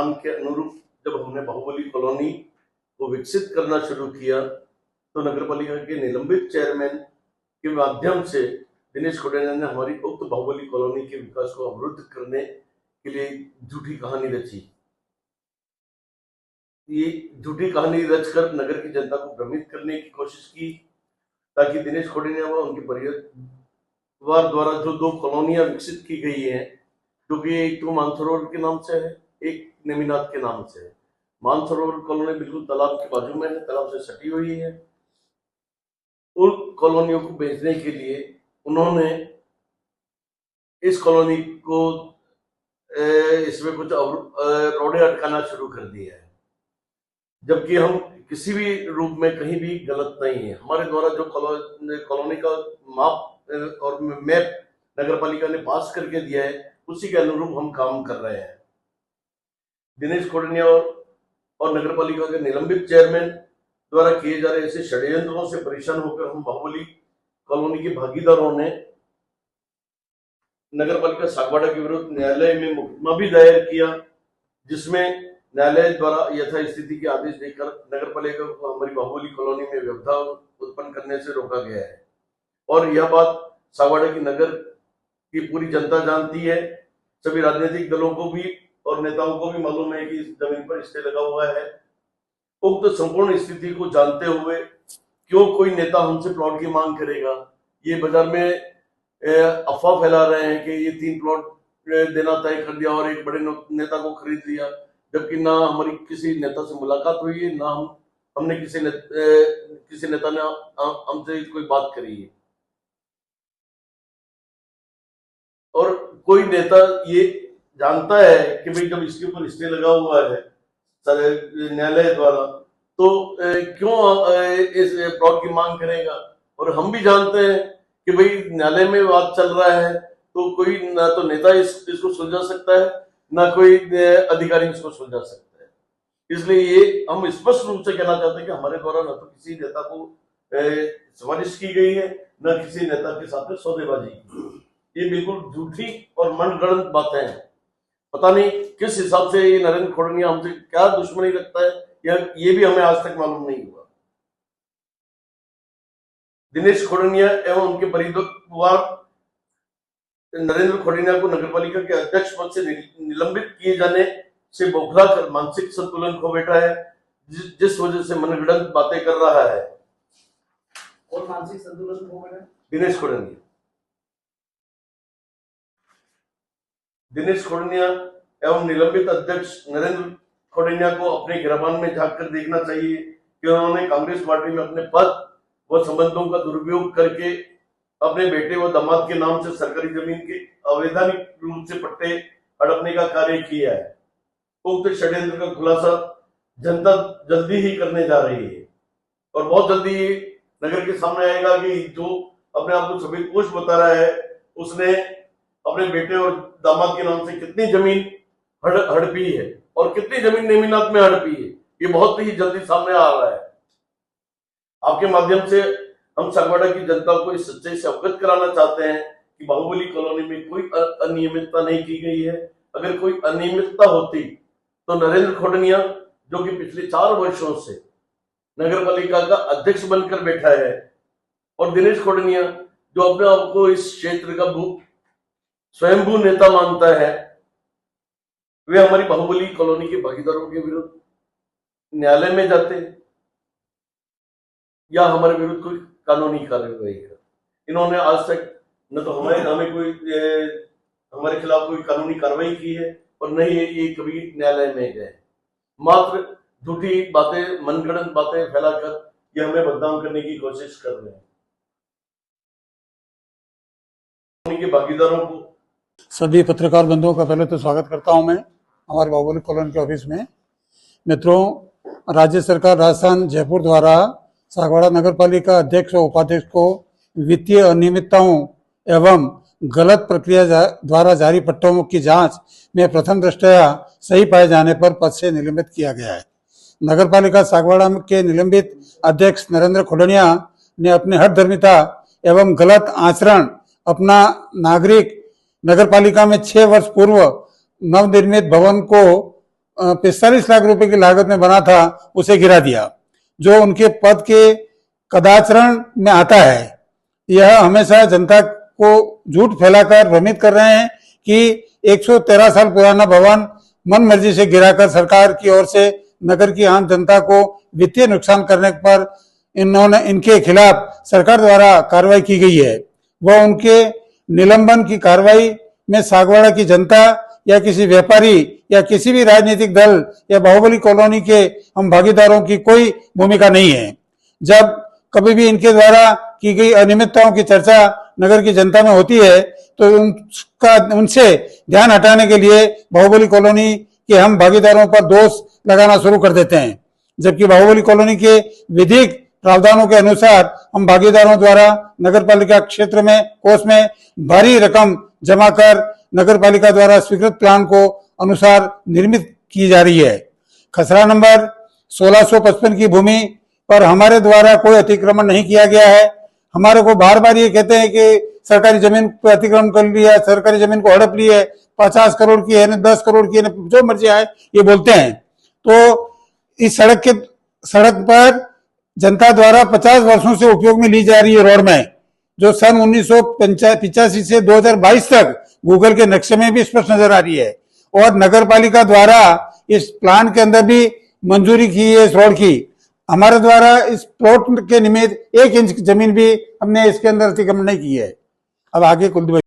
नाम के अनुरूप जब हमने बाहुबली कॉलोनी को विकसित करना शुरू किया तो नगर पालिका के निलंबित चेयरमैन के माध्यम से दिनेश खोड़निया ने हमारी उक्त बाहुबली कॉलोनी के विकास को अवरुद्ध करने के लिए झूठी कहानी रची। ये झूठी कहानी रचकर नगर की जनता को भ्रमित करने की कोशिश की ताकि दिनेश खोड़निया व उनके परिवार द्वारा जो 2 कॉलोनियां विकसित की गई हैं, जो कि एक तो मानसरोवर के नाम से है, एक नेमिनाथ के नाम से है। मानसरोवर कॉलोनी बिल्कुल तालाब के बाजू में है, तालाब से सटी हुई है। उन कॉलोनियों को बेचने के लिए उन्होंने इस कॉलोनी को इसमें कुछ रोड़े अटकाना शुरू कर दिया है, जबकि हम किसी भी रूप में कहीं भी गलत नहीं है। हमारे द्वारा जो कॉलोनी का माप और मैप नगर पालिका ने पास करके दिया है उसी के अनुरूप हम काम कर रहे हैं। दिनेश खोड़निया और नगर पालिका के निलंबित चेयरमैन द्वारा किए जा रहे ऐसे षड्यंत्रों से परेशान होकर हम बाहुबली कॉलोनी के भागीदारों ने नगर पालिका सागवाड़ा के विरुद्ध न्यायालय में मुकदमा भी दायर किया, जिसमें न्यायालय द्वारा यथास्थिति के आदेश देकर नगर पालिका को हमारी बाहुबली कॉलोनी में व्यवधान उत्पन्न करने से रोका गया है। और यह बात सागवाड़ा की नगर की पूरी जनता जानती है। सभी राजनीतिक दलों को भी और नेताओं को भी मालूम है कि इस जमीन पर स्टे लगा हुआ है। उक्त संपूर्ण स्थिति को जानते हुए क्यों कोई नेता हमसे प्लॉट की मांग करेगा? ये बाजार में अफवाह फैला रहे हैं कि ये 3 प्लॉट देना तय कर दिया और एक बड़े नेता को खरीद लिया, जबकि ना हमारी किसी नेता से मुलाकात हुई है, ना हमने किसी नेता ने हमसे कोई बात करी है। और कोई नेता ये जानता है कि भाई जब इसके ऊपर स्टे लगा हुआ है न्यायालय द्वारा तो क्यों इस प्लॉट की मांग करेगा? और हम भी जानते हैं कि भाई न्यायालय में बात चल रहा है तो कोई ना तो नेता इसको सुलझा सकता है, ना कोई अधिकारी इसको सुलझा सकता है। इसलिए ये हम स्पष्ट रूप से कहना चाहते हैं कि हमारे द्वारा न तो किसी नेता को सिफारिश की गई है, न किसी नेता के साथ में सौदेबाजी की। ये बिल्कुल झूठी और मनगढ़ंत बातें हैं। पता नहीं किस हिसाब से ये नरेंद्र खोड़निया हमसे क्या दुश्मनी रखता है, ये भी हमें आज तक मालूम नहीं हुआ। दिनेश खोड़निया एवं उनके परिवार नरेंद्र खोड़निया को नगरपालिका के अध्यक्ष पद से निलंबित किए जाने से बौखला कर मानसिक संतुलन खो बैठा है, जिस वजह से मनगढ़ंत बातें कर रहा है। और मानसिक संतुलन खो बैठा? दिनेश खोड़निया एवं निलंबित अध्यक्ष नरेंद्र खोड़निया को अपने गिरबान में झांक कर देखना चाहिए कि उन्होंने कांग्रेस पार्टी में अपने पद व संबंधों का दुरुपयोग करके अपने बेटे व दामाद के नाम से सरकारी जमीन के अवैधानिक रूप से पट्टे हड़पने का कार्य किया है। उक्त षड्यंत्र का खुलासा जनता जल्दी ही करने जा रही है और बहुत जल्दी नगर के सामने आएगा कि जो अपने आप को सफेदपोश बता रहा है उसने अपने बेटे और दामाद के नाम से कितनी जमीन हड़पी है और कितनी जमीन नेमिनाथ में हड़पी है, ये बहुत ही जल्दी सामने आ रहा है। आपके माध्यम से हम सागवाड़ा की जनता को इस सच्चाई से अवगत कराना चाहते हैं कि बाहुबली कॉलोनी में कोई अनियमितता नहीं की गई है। अगर कोई अनियमितता होती तो नरेंद्र खोड़निया, जो कि पिछले 4 वर्षों से नगर पालिका का अध्यक्ष बनकर बैठा है, और दिनेश खोड़निया जो अपने आप को इस क्षेत्र का स्वयंभू नेता मानता है, वे हमारी बाहुबली कॉलोनी के भागीदारों के विरुद्ध न्यायालय में जाते या हमारे विरुद्ध कोई कानूनी कार्रवाई है। इन्होंने आज तक न तो हमारे हमारे खिलाफ कोई कानूनी कार्रवाई की है और न ही ये कभी न्यायालय में गए। मात्र झूठी बातें, मनगढ़ंत बातें फैलाकर ये हमें बदनाम करने की कोशिश कर रहे हैं। उनके भागीदारों को सभी पत्रकार बंधुओं का पहले तो स्वागत करता हूं मैं हमारे बाहुबली कॉलोनी के ऑफिस में। मित्रों, राज्य सरकार राजस्थान जयपुर द्वारा सागवाड़ा नगर पालिका अध्यक्ष और उपाध्यक्ष को वित्तीय अनियमितताओं एवं गलत प्रक्रिया द्वारा जारी पट्टों की जांच में प्रथम दृष्टया सही पाए जाने पर पद से निलंबित किया गया है। नगर पालिका सागवाड़ा के निलंबित अध्यक्ष नरेंद्र खोड़निया ने अपनी हठधर्मिता एवं गलत आचरण अपना नागरिक नगर पालिका में 6 वर्ष पूर्व नवनिर्मित भवन को 45 लाख रुपए की लागत में बना था उसे गिरा दिया, जो उनके पद के कदाचरण में आता है। यह हमेशा जनता को झूठ फैलाकर भ्रमित कर रहे हैं कि 113 साल पुराना भवन मन मर्जी से गिराकर सरकार की ओर से नगर की आम जनता को वित्तीय नुकसान करने पर इनके खिलाफ सरकार द्वारा कार्रवाई की गई है। वह उनके निलंबन की कार्रवाई में सागवाड़ा की जनता या किसी व्यापारी या किसी भी राजनीतिक दल या बाहुबली कॉलोनी के हम भागीदारों की कोई भूमिका नहीं है। जब कभी भी इनके द्वारा की गई अनियमितताओं की चर्चा नगर की जनता में होती है तो उनसे ध्यान हटाने के लिए बाहुबली कॉलोनी के हम भागीदारों पर दोष लगाना शुरू कर देते हैं, जबकि बाहुबली कॉलोनी के विधिक प्रावधानों के अनुसार हम भागीदारों द्वारा नगर पालिका क्षेत्र में कोष में भारी रकम जमा कर नगर पालिका द्वारा स्वीकृत प्लान को अनुसार निर्मित की जा रही है। खसरा नंबर 1655 की भूमि पर हमारे द्वारा कोई अतिक्रमण नहीं किया गया है। हमारे को बार बार ये कहते हैं कि सरकारी जमीन पर अतिक्रमण कर लिया, सरकारी जमीन को हड़प ली है, 50 करोड़ की है, 10 करोड़ की है, जो मर्जी आए ये बोलते हैं। तो इस सड़क पर जनता द्वारा 50 वर्षों से उपयोग में ली जा रही है रोड में, जो सन 1985 से 2022 तक गूगल के नक्शे में भी स्पष्ट नजर आ रही है। और नगर पालिका द्वारा इस प्लान के अंदर भी मंजूरी की है इस रोड की। हमारे द्वारा इस प्लॉट के निमित्त 1 इंच जमीन भी हमने इसके अंदर अतिक्रमण नहीं की है। अब आगे कुलदीप